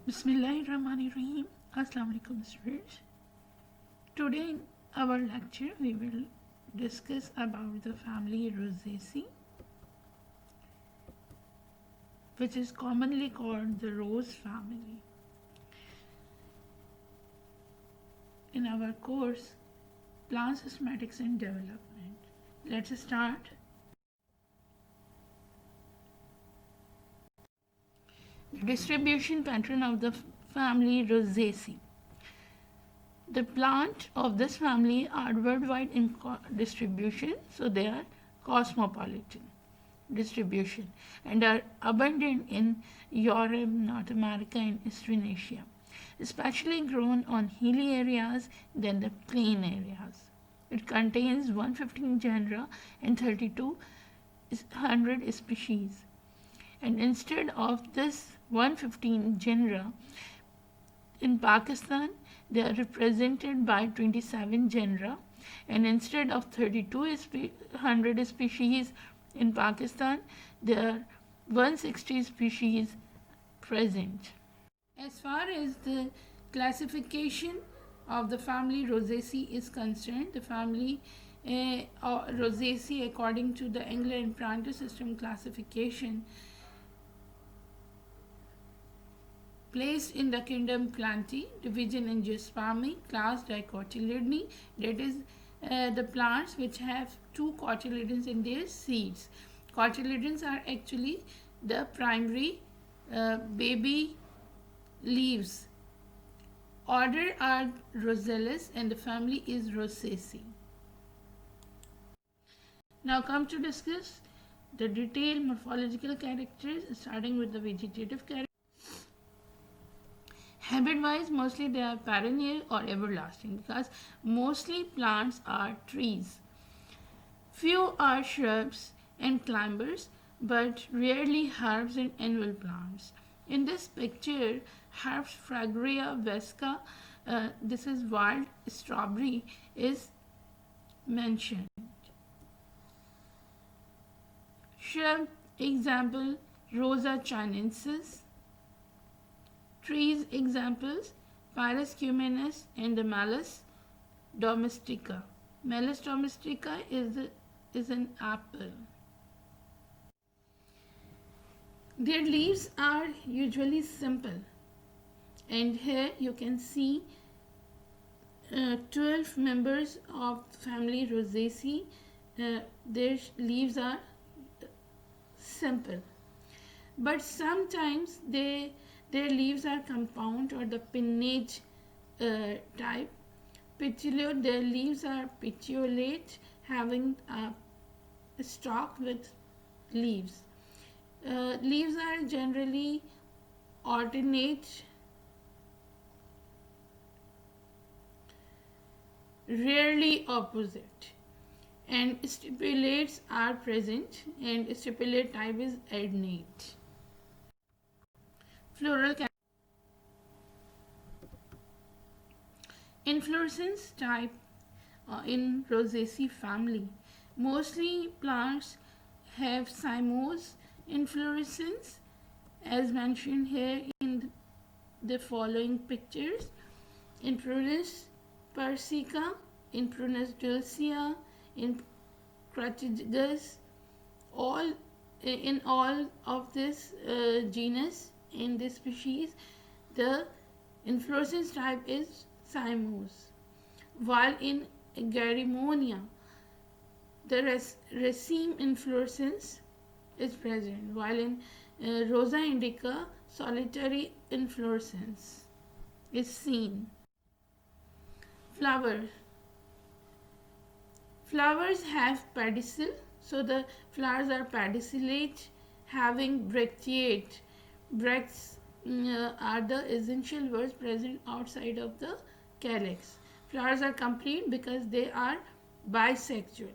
Bismillahirrahmanirrahim. Assalamu alaikum students. Today in our lecture we will discuss about the family Rosaceae, which is commonly called the rose family. In our course Plant Systematics and Development. Let's start. The distribution pattern of the family Rosaceae. The plant of this family are worldwide in distribution, so they are cosmopolitan distribution and are abundant in Europe, North America, and Eastern Asia, especially grown on hilly areas than the plain areas. It contains 115 genera and 3200 species. And instead of this 115 genera, in Pakistan they are represented by 27 genera, and instead of 3200 species in Pakistan, there are 160 species present. As far as the classification of the family Rosaceae is concerned, the family Rosaceae, according to the Engler and Pranter system classification, placed in the kingdom Plantae, division in Angiospermae, class Dicotyledone, that is the plants which have two cotyledons in their seeds. Cotyledons are actually the primary baby leaves. Order are Rosellus and the family is Rosaceae. Now come to discuss the detailed morphological characters, starting with the vegetative characters. Habit-wise, mostly they are perennial or everlasting because mostly plants are trees. Few are shrubs and climbers, but rarely herbs and annual plants. In this picture, herbs Fragaria vesca, this is wild strawberry, is mentioned. Shrub example Rosa chinensis. Trees examples Pyrus cumanus and the Malus domestica. Malus domestica is an apple. Their leaves are usually simple, and here you can see 12 members of family Rosaceae. Their leaves are simple, but sometimes their leaves are compound or the pinnate type. Petiolate, their leaves are petiolate, having a stalk with leaves. Leaves are generally alternate, rarely opposite, and stipulates are present, and stipulate type is adnate. Floral inflorescence type in Rosaceae family. Mostly plants have cymose inflorescence as mentioned here in the following pictures. In Prunus persica, in Prunus dulcea, in Crataegus, in all of this genus, in this species, the inflorescence type is cymose, while in Gerimonia the raceme inflorescence is present, while in Rosa indica solitary inflorescence is seen. Flowers have pedicel, so the flowers are pedicellate, having bracteate. Bracts are the essential words present outside of the calyx. Flowers are complete because they are bisexual,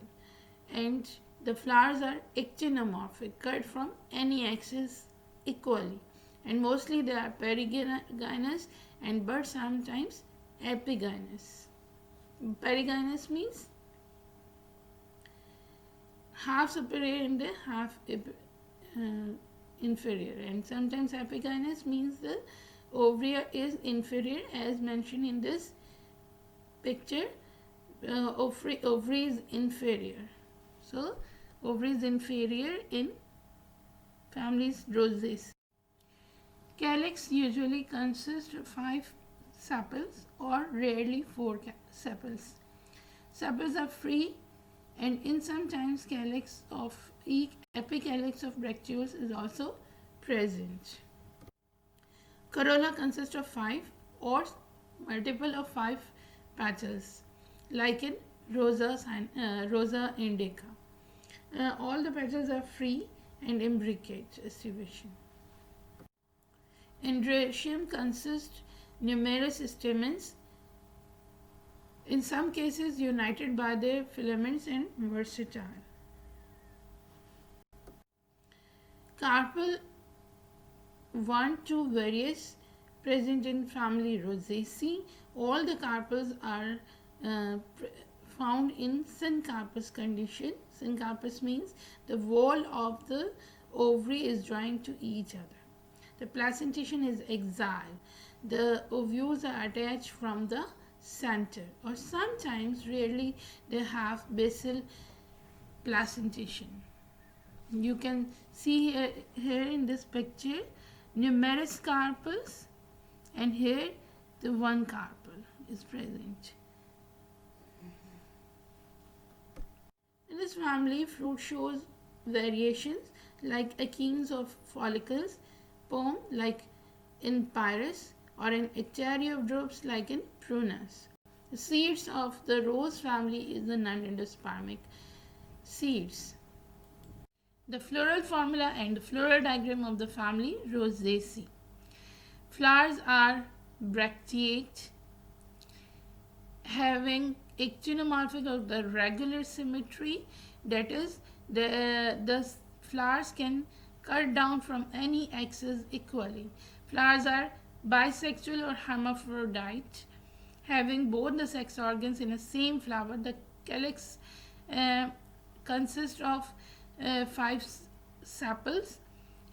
and the flowers are actinomorphic, cut from any axis equally, and mostly they are perigynous and but sometimes epigynous. Perigynous means half superior and half inferior, and sometimes epigynous means the ovary is inferior as mentioned in this picture. Ovary is inferior. So ovary is inferior in families Rosaceae. Calyx usually consists of 5 sepals or rarely 4 sepals. Sepals are free, and in sometimes calyx of epicalyx of bracteoles is also present. Corolla consists of 5 or multiple of 5 petals, like in Rosa indica. All the petals are free and imbricate distribution. Androecium consists numerous stamens, in some cases united by their filaments and versatile. Carpel 1 to various present in family Rosaceae. All the carpels are found in syncarpous condition. Syncarpous means the wall of the ovary is joined to each other. The placentation is axile. The ovules are attached from the center, or sometimes, rarely, they have basal placentation. You can see here in this picture numerous carpels, and here the one carpel is present. In this family, fruit shows variations like achenes of follicles, pome like in Pyrus, or an ectary of drupes like in Prunus. The seeds of the rose family is the non-endospermic seeds. The floral formula and the floral diagram of the family Rosaceae. Flowers are bracteate, having actinomorphic of the regular symmetry, that is, the flowers can cut down from any axis equally. Flowers are bisexual or hermaphrodite, having both the sex organs in the same flower. The calyx consists of 5 sepals.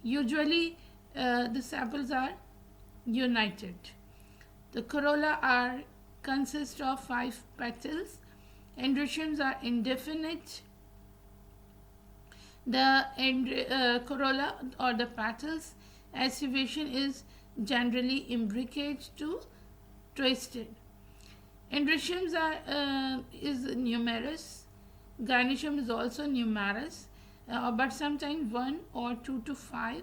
Usually the sepals are united. The corolla consist of 5 petals. Androeciums are indefinite. The corolla or the petals aestivation is generally imbricate to twisted. Androeciums is numerous. Gynoecium is also numerous, but sometimes 1 or 2 to 5.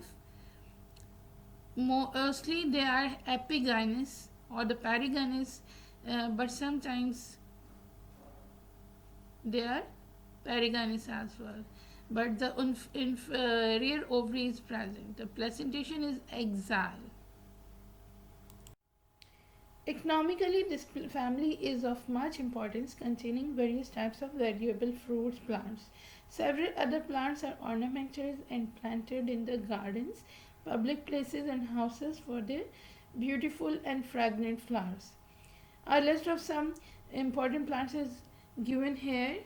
Mostly they are epigynous or the perigynous, but sometimes they are perigynous as well. But the inferior ovary is present. The placentation is axile. Economically, this family is of much importance, containing various types of valuable fruits plants. Several other plants are ornamented and planted in the gardens, public places and houses for their beautiful and fragrant flowers. A list of some important plants is given here.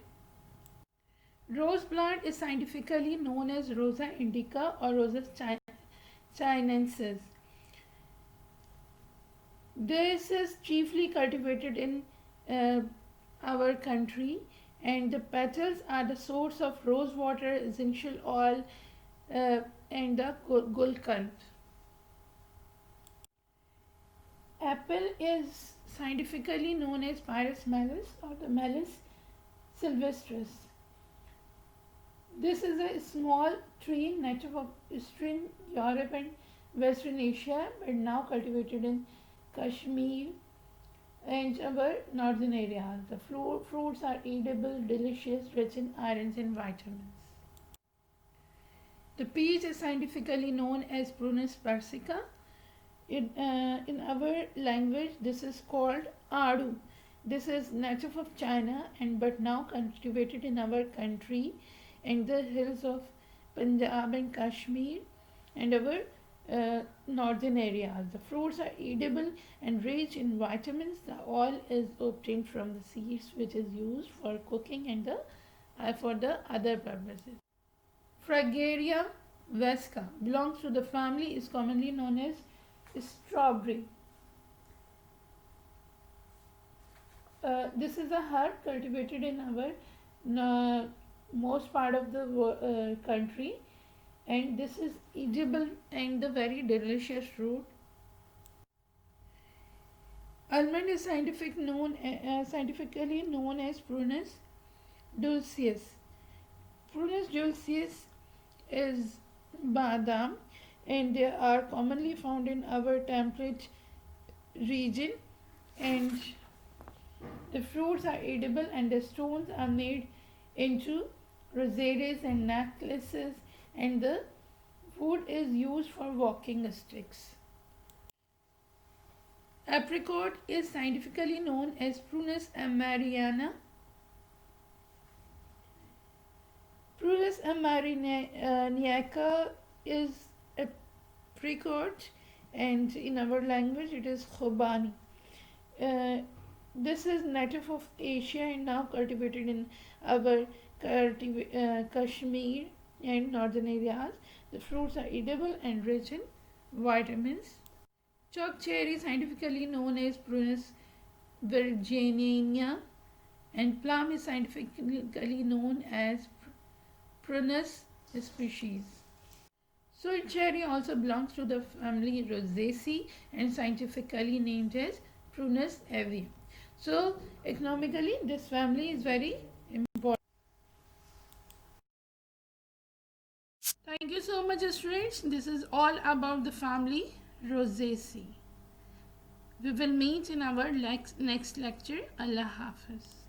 Rose plant is scientifically known as Rosa indica or Rosa chinensis. This is chiefly cultivated in our country, and the petals are the source of rose water, essential oil, and the gulkand. Apple is scientifically known as Pyrus melis or the Melis sylvestris. This is a small tree native of Eastern Europe and Western Asia, but now cultivated in Kashmir and our northern areas. The fruits are edible, delicious, rich in irons and vitamins. The peach is scientifically known as Prunus persica. In our language, this is called Adu. This is native of China but now cultivated in our country and the hills of Punjab and Kashmir and our northern areas. The fruits are edible and rich in vitamins. The oil is obtained from the seeds, which is used for cooking and for the other purposes. Fragaria vesca belongs to the family, is commonly known as strawberry. This is a herb cultivated in our most part of the country, and this is edible and the very delicious fruit. Almond is scientifically known as Prunus dulcis. Prunus dulcis is badam, and they are commonly found in our temperate region, and the fruits are edible and the stones are made into rosaries and necklaces, and the wood is used for walking sticks. Apricot is scientifically known as Prunus amariana. Prunus amariniaca is apricot, and in our language it is khobani. This is native of Asia and now cultivated in our Kashmir and northern areas. The fruits are edible and rich in vitamins. Choke cherry, scientifically known as Prunus virginia, and plum is scientifically known as Prunus species. Sweet cherry also belongs to the family Rosaceae and scientifically named as Prunus avium. So, economically, this family is very important. Thank you so much, students. This is all about the family Rosaceae. We will meet in our next lecture. Allah Hafiz.